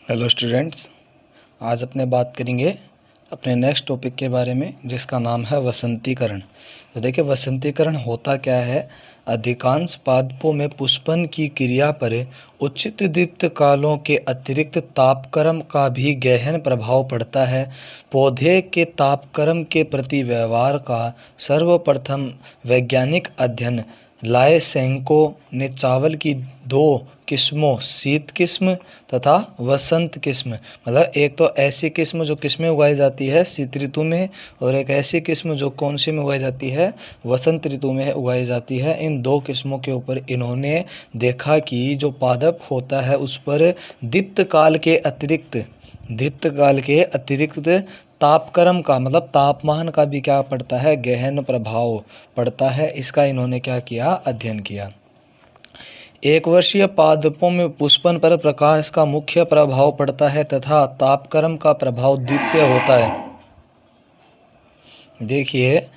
Hello students, आज अपने बात करेंगे अपने नेक्स्ट टॉपिक के बारे में जिसका नाम है वसंतीकरण। तो देखिए, वसंतीकरण होता क्या है। अधिकांश पादपों में पुष्पन की क्रिया पर उचित दीप्त कालों के अतिरिक्त तापक्रम का भी गहन प्रभाव पड़ता है। पौधे के तापक्रम के प्रति व्यवहार का सर्वप्रथम वैज्ञानिक अध्ययन लायसेंको ने चावल की दो किस्मों, शीत किस्म तथा वसंत किस्म, मतलब एक तो ऐसी किस्म जो किस्में उगाई जाती है शीत ऋतु में, और एक ऐसी किस्म जो कौन सी में उगाई जाती है, वसंत ऋतु में उगाई जाती है। इन दो किस्मों के ऊपर इन्होंने देखा कि जो पादप होता है उस पर दीप्त काल के अतिरिक्त तापक्रम का, मतलब तापमान का भी क्या पड़ता है, गहन प्रभाव पड़ता है। इसका इन्होंने क्या किया, अध्ययन किया। एक वर्षीय पादपों में पुष्पन पर प्रकाश का मुख्य प्रभाव पड़ता है तथा तापक्रम का प्रभाव द्वितीय होता है। देखिए,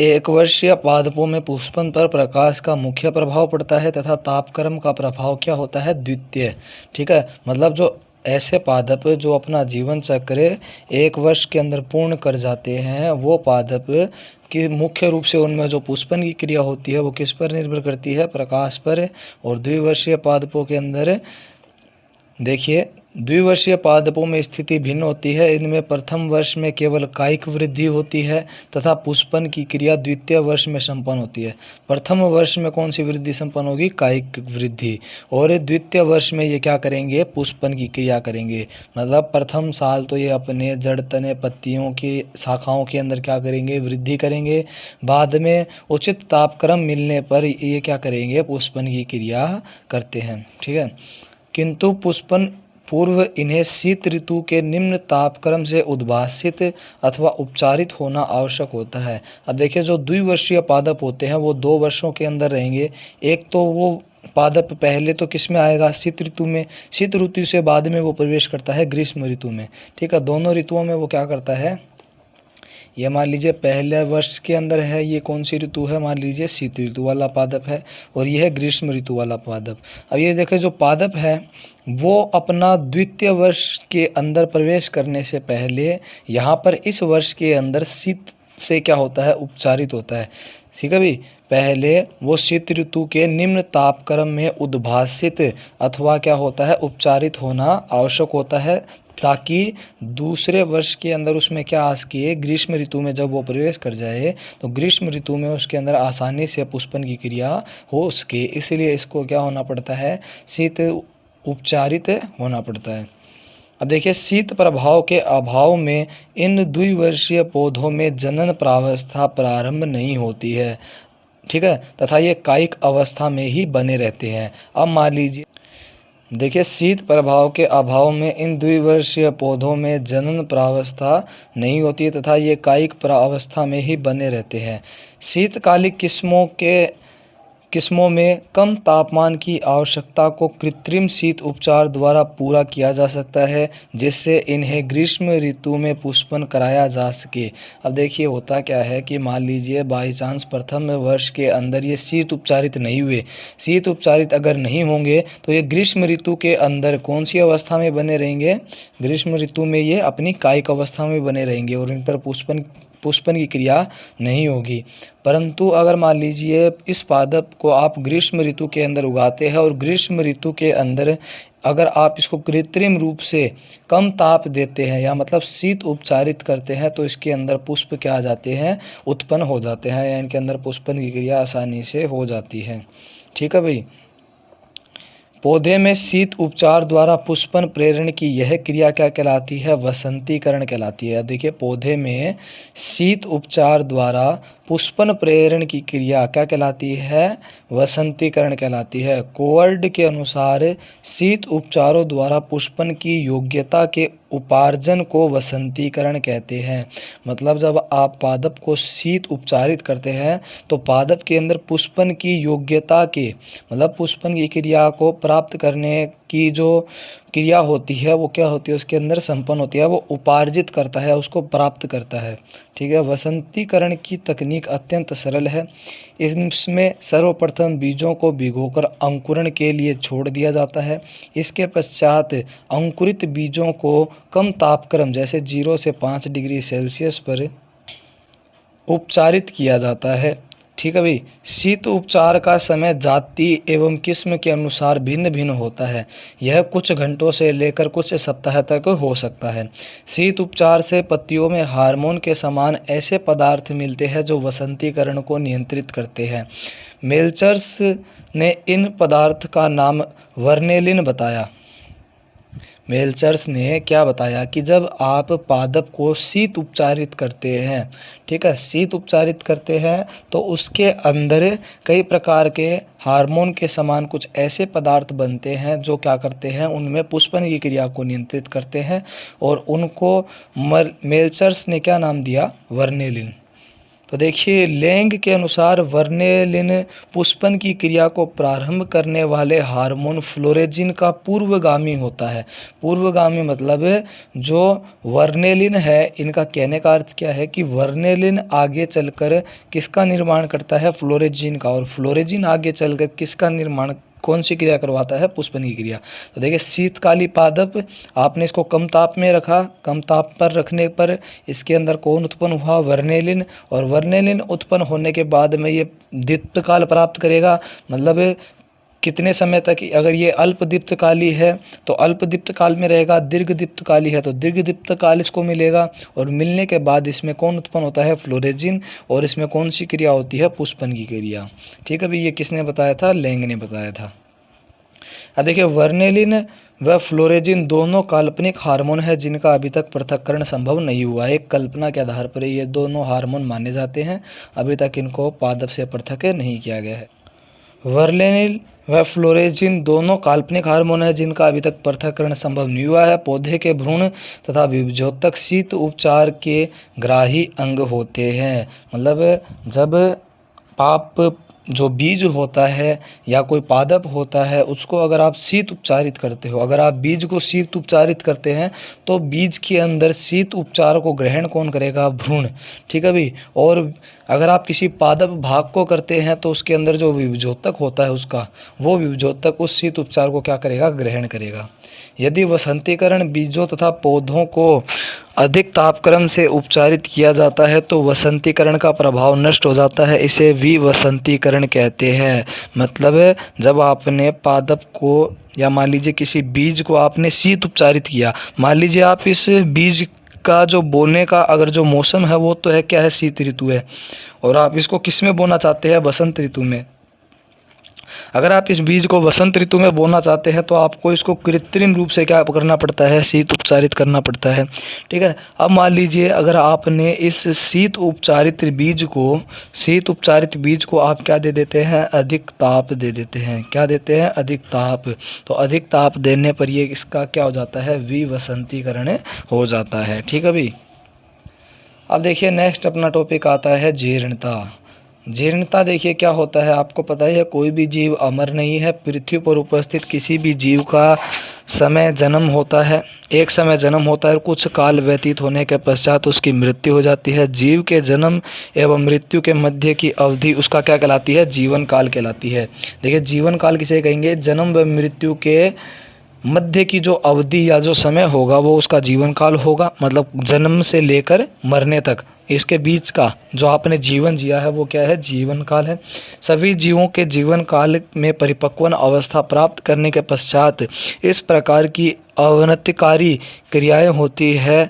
एक वर्षीय पादपों में पुष्पन पर प्रकाश का मुख्य प्रभाव पड़ता है तथा तापक्रम का प्रभाव क्या होता है, द्वितीय। ठीक है, मतलब जो ऐसे पादप जो अपना जीवन चक्र एक वर्ष के अंदर पूर्ण कर जाते हैं, वो पादप कि मुख्य रूप से उनमें जो पुष्पन की क्रिया होती है वो किस पर निर्भर करती है, प्रकाश पर। और द्विवर्षीय पादपों के अंदर देखिए, द्विवर्षीय पादपों में स्थिति भिन्न होती है। इनमें प्रथम वर्ष में केवल कायिक वृद्धि होती है तथा पुष्पन की क्रिया द्वितीय वर्ष में संपन्न होती है। प्रथम वर्ष में कौन सी वृद्धि संपन्न होगी, कायिक वृद्धि, और द्वितीय वर्ष में ये क्या करेंगे, पुष्पन की क्रिया करेंगे। मतलब प्रथम साल तो ये अपने जड़ तने पत्तियों की शाखाओं के अंदर क्या करेंगे, वृद्धि करेंगे। बाद में उचित तापक्रम मिलने पर ये क्या करेंगे, पुष्पन की क्रिया करते हैं। ठीक है, किंतु पुष्पन पूर्व इन्हें शीत ऋतु के निम्न तापक्रम से उद्भासित अथवा उपचारित होना आवश्यक होता है। अब देखिए, जो द्विवर्षीय पादप होते हैं वो 2 वर्षों के अंदर रहेंगे। एक तो वो पादप पहले तो किस में आएगा, शीत ऋतु में। शीत ऋतु से बाद में वो प्रवेश करता है ग्रीष्म ऋतु में। ठीक है, दोनों ऋतुओं में वो क्या करता है, ये मान लीजिए पहले वर्ष के अंदर है, ये कौन सी ऋतु है, मान लीजिए शीत ऋतु वाला पादप है, और ये है ग्रीष्म ऋतु वाला पादप। अब ये देखें, जो पादप है वो अपना द्वितीय वर्ष के अंदर प्रवेश करने से पहले यहाँ पर इस वर्ष के अंदर शीत से क्या होता है, उपचारित होता है। ठीक है भाई, पहले वो शीत ऋतु के निम्न तापक्रम में उद्भासित अथवा क्या होता है, उपचारित होना आवश्यक होता है, ताकि दूसरे वर्ष के अंदर उसमें क्या आ सके, ग्रीष्म ऋतु में जब वो प्रवेश कर जाए तो ग्रीष्म ऋतु में उसके अंदर आसानी से पुष्पन की क्रिया हो सके। इसलिए इसको क्या होना पड़ता है, शीत उपचारित होना पड़ता है। अब देखिए, शीत प्रभाव के अभाव में इन द्विवर्षीय पौधों में जनन प्रावस्था प्रारंभ नहीं होती है। ठीक है, तथा ये कायिक अवस्था में ही बने रहते हैं। अब मान लीजिए, देखिए, शीत प्रभाव के अभाव में इन द्विवर्षीय पौधों में जनन प्रावस्था नहीं होती है तथा ये कायिक प्रावस्था में ही बने रहते हैं। शीतकालिक किस्मों में कम तापमान की आवश्यकता को कृत्रिम शीत उपचार द्वारा पूरा किया जा सकता है, जिससे इन्हें ग्रीष्म ऋतु में पुष्पन कराया जा सके। अब देखिए, होता क्या है कि मान लीजिए बाई चांस प्रथम वर्ष के अंदर ये शीत उपचारित नहीं हुए, शीत उपचारित अगर नहीं होंगे तो ये ग्रीष्म ऋतु के अंदर कौन सी अवस्था में बने रहेंगे, ग्रीष्म ऋतु में ये अपनी कायिक अवस्था में बने रहेंगे और इन पर पुष्पन की क्रिया नहीं होगी। परंतु अगर मान लीजिए इस पादप को आप ग्रीष्म ऋतु के अंदर उगाते हैं और ग्रीष्म ऋतु के अंदर अगर आप इसको कृत्रिम रूप से कम ताप देते हैं या मतलब शीत उपचारित करते हैं तो इसके अंदर पुष्प क्या आ जाते हैं, उत्पन्न हो जाते हैं, या इनके अंदर पुष्पन की क्रिया आसानी से हो जाती है। ठीक है भाई, पौधे में शीत उपचार द्वारा पुष्पन प्रेरण की यह क्रिया क्या कहलाती है, वसंतीकरण कहलाती है। देखिए, पौधे में शीत उपचार द्वारा पुष्पन प्रेरण की क्रिया क्या कहलाती है, वसंतीकरण कहलाती है। कोवर्ड के अनुसार शीत उपचारों द्वारा पुष्पन की योग्यता के उपार्जन को वसंतीकरण कहते हैं। मतलब जब आप पादप को शीत उपचारित करते हैं तो पादप के अंदर पुष्पन की योग्यता के, मतलब पुष्पन की क्रिया को प्राप्त करने की जो क्रिया होती है वो क्या होती है, उसके अंदर संपन्न होती है, वो उपार्जित करता है, उसको प्राप्त करता है। ठीक है, वसंतीकरण की तकनीक अत्यंत सरल है। इसमें सर्वप्रथम बीजों को भिगोकर अंकुरण के लिए छोड़ दिया जाता है। इसके पश्चात अंकुरित बीजों को कम तापक्रम जैसे 0 से 5 डिग्री सेल्सियस पर उपचारित किया जाता है। ठीक है भाई, शीत उपचार का समय जाति एवं किस्म के अनुसार भिन्न भिन्न होता है। यह कुछ घंटों से लेकर कुछ सप्ताह तक हो सकता है। शीत उपचार से पत्तियों में हार्मोन के समान ऐसे पदार्थ मिलते हैं जो वसंतीकरण को नियंत्रित करते हैं। मेल्चर्स ने इन पदार्थ का नाम वर्नेलिन बताया। मेल्चर्स ने क्या बताया कि जब आप पादप को शीत उपचारित करते हैं, ठीक है, शीत उपचारित करते हैं तो उसके अंदर कई प्रकार के हार्मोन के समान कुछ ऐसे पदार्थ बनते हैं जो क्या करते हैं, उनमें पुष्पन की क्रिया को नियंत्रित करते हैं और उनको मेल्चर्स ने क्या नाम दिया, वर्नेलिन। तो देखिए लेंग के अनुसार वर्नेलिन पुष्पन की क्रिया को प्रारंभ करने वाले हार्मोन फ्लोरेजिन का पूर्वगामी होता है। पूर्वगामी मतलब जो वर्नेलिन है, इनका कहने का अर्थ क्या है कि वर्नेलिन आगे चलकर किसका निर्माण करता है, फ्लोरेजिन का, और फ्लोरेजिन आगे चलकर किसका निर्माण, कौन सी क्रिया करवाता है, पुष्पन की क्रिया। तो देखिए शीतकाली पादप, आपने इसको कम ताप में रखा, कम ताप पर रखने पर इसके अंदर कौन उत्पन्न हुआ, वर्नेलिन, और वर्नेलिन उत्पन्न होने के बाद में ये दीप्तकाल प्राप्त करेगा। मतलब कितने समय तक, अगर ये अल्प दीप्तकाली है तो अल्प दीप्तकाल में रहेगा, दीर्घ दीप्तकाली है तो दीर्घ दीप्तकाल इसको मिलेगा, और मिलने के बाद इसमें कौन उत्पन्न होता है, फ्लोरेजिन, और इसमें कौन सी क्रिया होती है, पुष्पन की क्रिया। ठीक है भाई, ये किसने बताया था, लेंग ने बताया था। अब देखिए वर्नेलिन व फ्लोरेजिन दोनों काल्पनिक हार्मोन है जिनका अभी तक पृथक्करण संभव नहीं हुआ है। एक कल्पना के आधार पर ये दोनों हार्मोन माने जाते हैं, अभी तक इनको पादप से पृथक नहीं किया गया है। वर्नेलिन व फ्लोरेजिन दोनों काल्पनिक हार्मोन है जिनका अभी तक पृथक्करण संभव नहीं हुआ है। पौधे के भ्रूण तथा बीजोत्तक शीत उपचार के ग्राही अंग होते हैं। मतलब जब आप जो बीज होता है या कोई पादप होता है उसको अगर आप शीत उपचारित करते हो, अगर आप बीज को शीत उपचारित करते हैं तो बीज के अंदर शीत उपचार को ग्रहण कौन करेगा, भ्रूण। ठीक है भाई, और अगर आप किसी पादप भाग को करते हैं तो उसके अंदर जो विभजोतक होता है उसका, वो विभजोतक उस शीत उपचार को क्या करेगा, ग्रहण करेगा। यदि वसंतीकरण बीजों तथा पौधों को अधिक तापक्रम से उपचारित किया जाता है तो वसंतीकरण का प्रभाव नष्ट हो जाता है, इसे विवसंतीकरण कहते हैं। मतलब जब आपने पादप को या मान लीजिए किसी बीज को आपने शीत उपचारित किया, मान लीजिए आप इस बीज का जो बोने का अगर जो मौसम है वो तो है क्या है, शीत ऋतु है, और आप इसको किस में बोना चाहते हैं, बसंत ऋतु में। अगर आप इस बीज को बसंत ऋतु में बोना चाहते हैं तो आपको इसको कृत्रिम रूप से क्या करना पड़ता है, शीत उपचारित करना पड़ता है। ठीक है, अब मान लीजिए अगर आपने इस शीत उपचारित बीज को आप क्या दे देते हैं, अधिक ताप दे देते हैं। क्या देते हैं, अधिक ताप। तो अधिक ताप देने पर ये इसका क्या हो जाता है, विवसंतीकरण हो जाता है। ठीक है भाई, अब देखिए नेक्स्ट अपना टॉपिक आता है जीर्णता। जीर्णता देखिए क्या होता है, आपको पता ही है कोई भी जीव अमर नहीं है। पृथ्वी पर उपस्थित किसी भी जीव का समय जन्म होता है, एक समय जन्म होता है और कुछ काल व्यतीत होने के पश्चात उसकी मृत्यु हो जाती है। जीव के जन्म एवं मृत्यु के मध्य की अवधि उसका क्या कहलाती है, जीवन काल कहलाती है। देखिए जीवन काल किसे कहेंगे, जन्म व मृत्यु के मध्य की जो अवधि या जो समय होगा वो उसका जीवन काल होगा। मतलब जन्म से लेकर मरने तक इसके बीच का जो आपने जीवन जिया है वो क्या है, जीवन काल है। सभी जीवों के जीवन काल में परिपक्वन अवस्था प्राप्त करने के पश्चात इस प्रकार की अवनतिकारी क्रियाएं होती है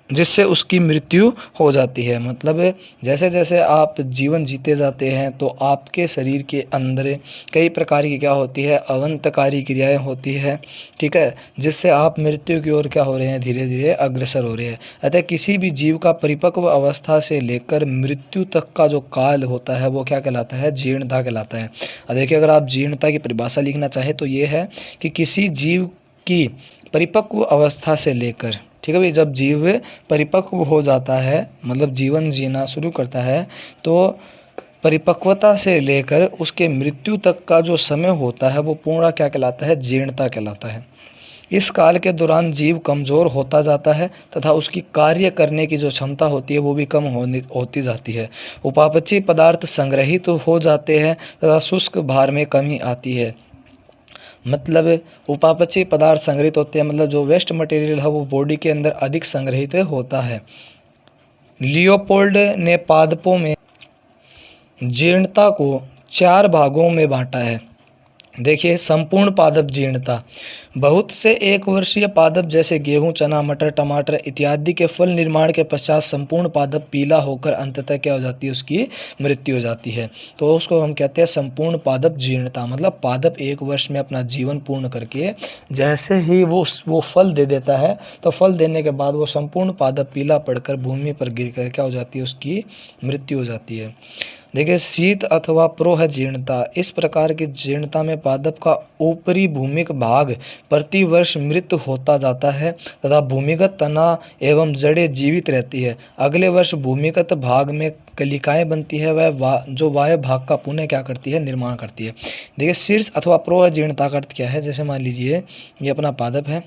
जिससे उसकी मृत्यु हो जाती है। मतलब जैसे जैसे आप जीवन जीते जाते हैं तो आपके शरीर के अंदर कई प्रकार की क्या होती है, अवंतकारी क्रियाएं होती है। ठीक है, जिससे आप मृत्यु की ओर क्या हो रहे हैं, धीरे धीरे अग्रसर हो रहे हैं। अतः किसी भी जीव का परिपक्व अवस्था से लेकर मृत्यु तक का जो काल होता है वो क्या कहलाता है, जीर्णता कहलाता है। अब देखिए अगर आप जीर्णता की परिभाषा लिखना चाहें तो ये है कि किसी जीव की परिपक्व अवस्था से लेकर, ठीक है भाई, जब जीव परिपक्व हो जाता है मतलब जीवन जीना शुरू करता है तो परिपक्वता से लेकर उसके मृत्यु तक का जो समय होता है वो पूर्ण क्या कहलाता है, जीर्णता कहलाता है। इस काल के दौरान जीव कमज़ोर होता जाता है तथा उसकी कार्य करने की जो क्षमता होती है वो भी कम होती जाती है। उपापचयी पदार्थ संग्रहित तो हो जाते हैं तथा शुष्क भार में कमी आती है। मतलब उपापचयी पदार्थ संग्रहित होते हैं, मतलब जो वेस्ट मटेरियल है वो बॉडी के अंदर अधिक संग्रहित होता है। लियोपोल्ड ने पादपों में जीर्णता को 4 भागों में बांटा है। देखिए, संपूर्ण पादप जीर्णता। बहुत से 1 वर्षीय पादप जैसे गेहूं, चना, मटर, टमाटर इत्यादि के फल निर्माण के पश्चात संपूर्ण पादप पीला होकर अंततः क्या हो जाती है, उसकी मृत्यु हो जाती है। तो उसको हम कहते हैं संपूर्ण पादप जीर्णता। मतलब पादप 1 वर्ष में अपना जीवन पूर्ण करके जैसे ही वो फल दे देता है, तो फल देने के बाद वो संपूर्ण पादप पीला पड़कर भूमि पर गिर कर क्या हो जाती है, उसकी मृत्यु हो जाती है। देखिए, शीत अथवा प्रोह जीर्णता। इस प्रकार की जीर्णता में पादप का ऊपरी भूमिक भाग प्रति वर्ष मृत होता जाता है तथा भूमिगत तना एवं जड़ें जीवित रहती है। अगले वर्ष भूमिगत भाग में कलिकाएं बनती है, वह जो वायु भाग का पुनः क्या करती है, निर्माण करती है। देखिए, शीर्ष अथवा प्रोह जीर्णता का अर्थ क्या है। जैसे मान लीजिए ये अपना पादप है,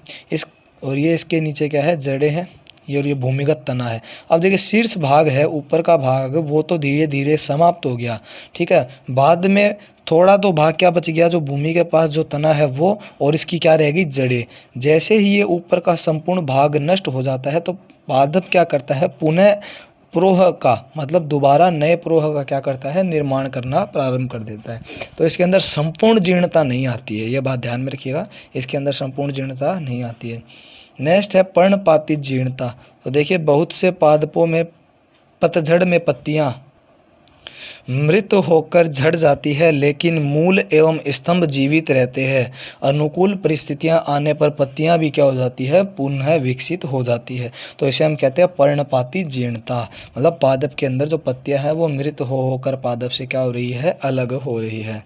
और ये इसके नीचे क्या है, जड़ें हैं, और ये भूमिगत तना है। अब देखिए, शीर्ष भाग है, ऊपर का भाग, वो तो धीरे धीरे समाप्त हो गया, ठीक है। बाद में थोड़ा तो भाग क्या बच गया, जो भूमि के पास जो तना है वो, और इसकी क्या रहेगी, जड़ें। जैसे ही ये ऊपर का संपूर्ण भाग नष्ट हो जाता है तो पादप क्या करता है, पुनः प्रोह का, मतलब दोबारा नए प्रोह का क्या करता है, निर्माण करना प्रारंभ कर देता है। तो इसके अंदर संपूर्ण जीर्णता नहीं आती है, ये बात ध्यान में रखिएगा, इसके अंदर संपूर्ण जीर्णता नहीं आती है। नेक्स्ट है पर्णपाती जीर्णता। तो देखिए, बहुत से पादपों में पतझड़ में पत्तियां मृत होकर झड़ जाती है, लेकिन मूल एवं स्तंभ जीवित रहते हैं। अनुकूल परिस्थितियां आने पर पत्तियां भी क्या हो जाती है, पुनः विकसित हो जाती है। तो इसे हम कहते हैं पर्णपाती जीर्णता। मतलब पादप के अंदर जो पत्तियां हैं वो मृत होकर पादप से क्या हो रही है, अलग हो रही है।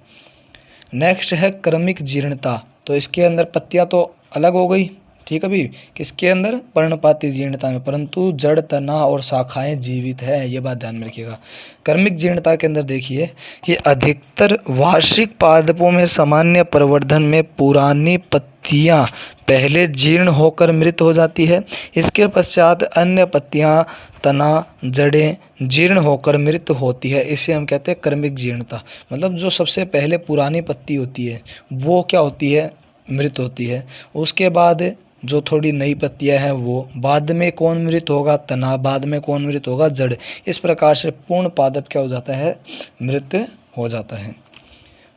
नेक्स्ट है क्रमिक जीर्णता। तो इसके अंदर पत्तियां तो अलग हो गई, ठीक है। अभी किसके अंदर, पर्णपाती जीर्णता में, परंतु जड़, तना और शाखाएं जीवित है, ये बात ध्यान में रखिएगा। क्रमिक जीर्णता के अंदर देखिए, ये अधिकतर वार्षिक पादपों में सामान्य प्रवर्धन में पुरानी पत्तियां पहले जीर्ण होकर मृत हो जाती है। इसके पश्चात अन्य पत्तियां, तना, जड़ें जीर्ण होकर मृत होती है। इसे हम कहते हैं क्रमिक जीर्णता। मतलब जो सबसे पहले पुरानी पत्ती होती है वो क्या होती है, मृत होती है। उसके बाद जो थोड़ी नई पत्तियां हैं वो, बाद में कौन मृत होगा, तना, बाद में कौन मृत होगा, जड़। इस प्रकार से पूर्ण पादप क्या हो जाता है, मृत हो जाता है।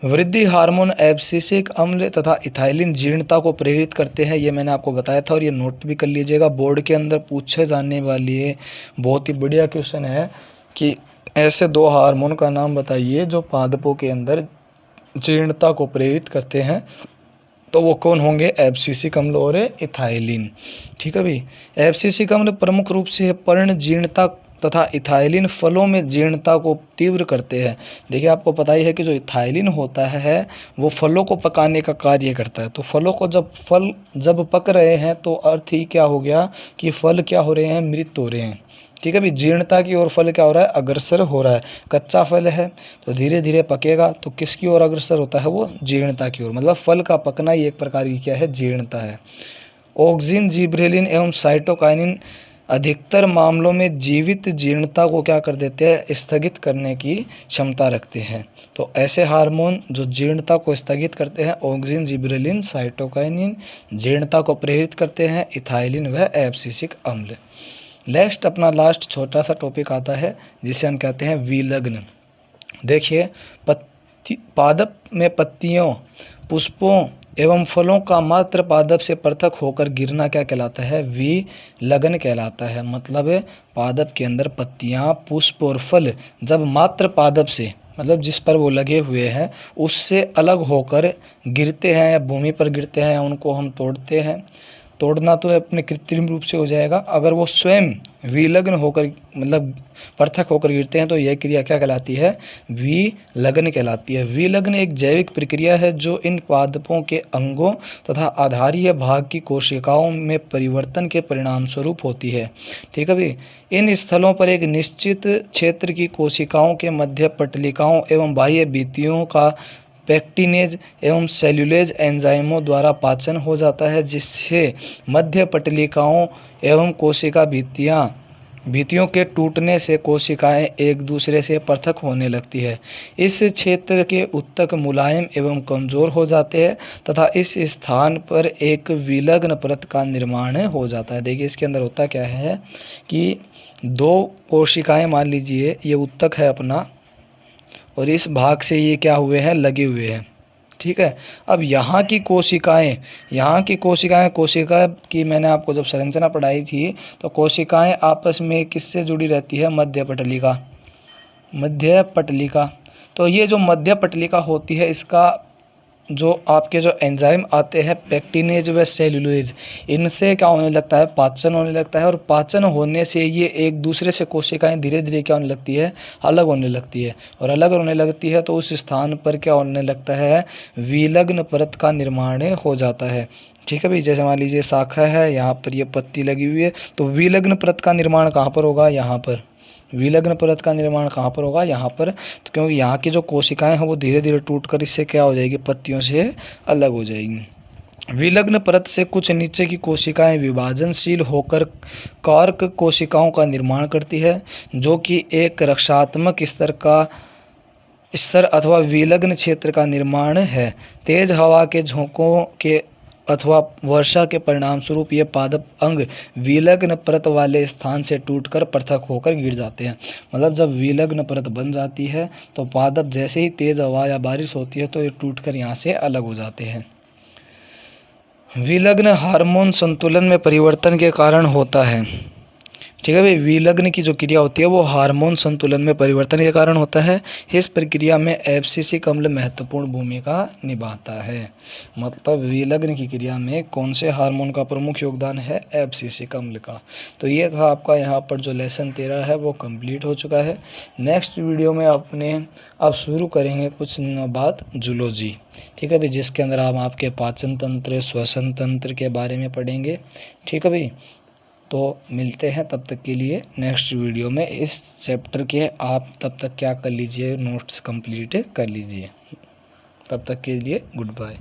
वृद्धि हार्मोन एब्सिसिक अम्ल तथा इथाइलिन जीर्णता को प्रेरित करते हैं, ये मैंने आपको बताया था, और ये नोट भी कर लीजिएगा। बोर्ड के अंदर पूछे जाने वाली बहुत ही बढ़िया क्वेश्चन है कि ऐसे 2 हार्मोन का नाम बताइए जो पादपों के अंदर जीर्णता को प्रेरित करते हैं। तो वो कौन होंगे, एब्सिसिक अम्ल और इथाइलिन, ठीक है भाई। एब्सिसिक अम्ल प्रमुख रूप से पर्ण जीर्णता तथा इथाइलिन फलों में जीर्णता को तीव्र करते हैं। देखिए, आपको पता ही है कि जो इथाइलिन होता है वो फलों को पकाने का कार्य करता है। तो फलों को जब पक रहे हैं तो अर्थ ही क्या हो गया कि फल क्या हो रहे हैं, मृत हो रहे हैं, ठीक है भाई। जीर्णता की ओर फल क्या हो रहा है, अग्रसर हो रहा है। कच्चा फल है तो धीरे धीरे पकेगा, तो किसकी ओर अग्रसर होता है, वो जीर्णता की ओर। मतलब फल का पकना ही एक प्रकार की क्या है, जीर्णता है। ऑक्सिन, जिब्रेलिन एवं साइटोकाइनिन अधिकतर मामलों में जीवित जीर्णता को क्या कर देते हैं, स्थगित करने की क्षमता रखते हैं। तो ऐसे हार्मोन जो जीर्णता को स्थगित करते हैं, ऑक्सिन, जिब्रेलिन, साइटोकाइनिन जीर्णता को प्रेरित करते हैं, इथाइलिन व एब्सिसिक अम्ल। नेक्स्ट अपना लास्ट छोटा सा टॉपिक आता है जिसे हम कहते हैं विलग्न। देखिए, पादप में पत्तियों, पुष्पों एवं फलों का मात्र पादप से पृथक होकर गिरना क्या कहलाता है, विलग्न कहलाता है। मतलब पादप के अंदर पत्तियां, पुष्प और फल जब मात्र पादप से, मतलब जिस पर वो लगे हुए हैं, उससे अलग होकर गिरते हैं या भूमि पर गिरते हैं, उनको हम तोड़ते हैं, तोड़ना तो अपने कृत्रिम रूप से हो जाएगा, अगर वो स्वयं विलग्न होकर मतलब पृथक होकर गिरते हैं तो यह क्रिया क्या कहलाती है? विलग्न कहलाती है। विलग्न एक जैविक प्रक्रिया है जो इन पादपों के अंगों तथा आधारीय भाग की कोशिकाओं में परिवर्तन के परिणाम स्वरूप होती है। ठीक है भाई। इन स्थलों पर एक निश्चित क्षेत्र की कोशिकाओं के मध्य पटलिकाओं एवं बाह्य भित्तियों का पेक्टिनेज एवं सेल्यूलेज एंजाइमों द्वारा पाचन हो जाता है, जिससे मध्य पटलिकाओं एवं कोशिका भित्तियों के टूटने से कोशिकाएं एक दूसरे से पृथक होने लगती है। इस क्षेत्र के ऊतक मुलायम एवं कमज़ोर हो जाते हैं तथा इस स्थान पर एक विलग्न परत का निर्माण हो जाता है। देखिए इसके अंदर होता क्या है कि दो कोशिकाएं, मान लीजिए ये ऊतक है अपना और इस भाग से ये क्या हुए हैं? लगे हुए हैं। ठीक है। अब यहाँ की कोशिका की मैंने आपको जब संरचना पढ़ाई थी तो कोशिकाएं आपस में किससे जुड़ी रहती है? मध्य पटलिका। तो ये जो मध्य पटलिका होती है, इसका जो आपके जो एंजाइम आते हैं पेक्टिनेज व सेल्यूलोज, इनसे क्या होने लगता है? पाचन होने लगता है। और पाचन होने से ये एक दूसरे से कोशिकाएं धीरे धीरे क्या होने लगती है? अलग होने लगती है। और अलग होने लगती है तो उस स्थान पर क्या होने लगता है? विलग्न परत का निर्माण हो जाता है। ठीक है भाई। जैसे मान लीजिए शाखा है, यहाँ पर ये पत्ती लगी हुई है, तो विलग्न परत का निर्माण कहाँ पर होगा? यहाँ पर। विलग्न परत का निर्माण कहाँ पर होगा? यहाँ पर। तो क्योंकि यहाँ की जो कोशिकाएं हैं वो धीरे धीरे टूटकर इससे क्या हो जाएगी? पत्तियों से अलग हो जाएगी। विलग्न परत से कुछ नीचे की कोशिकाएं विभाजनशील होकर कार्क कोशिकाओं का निर्माण करती है, जो कि एक रक्षात्मक स्तर अथवा विलग्न क्षेत्र का निर्माण है। तेज हवा के झोंकों के अथवा वर्षा के परिणाम स्वरूप ये पादप अंग विलग्न परत वाले स्थान से टूटकर पृथक होकर गिर जाते हैं। मतलब जब विलग्न परत बन जाती है तो पादप जैसे ही तेज हवा या बारिश होती है तो ये टूटकर यहाँ से अलग हो जाते हैं। विलग्न हार्मोन संतुलन में परिवर्तन के कारण होता है। ठीक है भाई। विलग्न की जो क्रिया होती है वो हार्मोन संतुलन में परिवर्तन के कारण होता है। इस प्रक्रिया में एब्सिसिक अम्ल महत्वपूर्ण भूमिका निभाता है। मतलब विलग्न की क्रिया में कौन से हार्मोन का प्रमुख योगदान है? एब्सिसिक अम्ल का। तो ये था आपका यहाँ पर जो लेसन 13 है वो कंप्लीट हो चुका है। नेक्स्ट वीडियो में अब शुरू करेंगे कुछ दिनों बाद जूलॉजी। ठीक है भाई। जिसके अंदर हम आपके पाचन तंत्र, श्वसन तंत्र के बारे में पढ़ेंगे। ठीक है भाई। तो मिलते हैं तब तक के लिए नेक्स्ट वीडियो में। इस चैप्टर के आप तब तक क्या कर लीजिए? नोट्स कंप्लीट कर लीजिए। तब तक के लिए गुड बाय।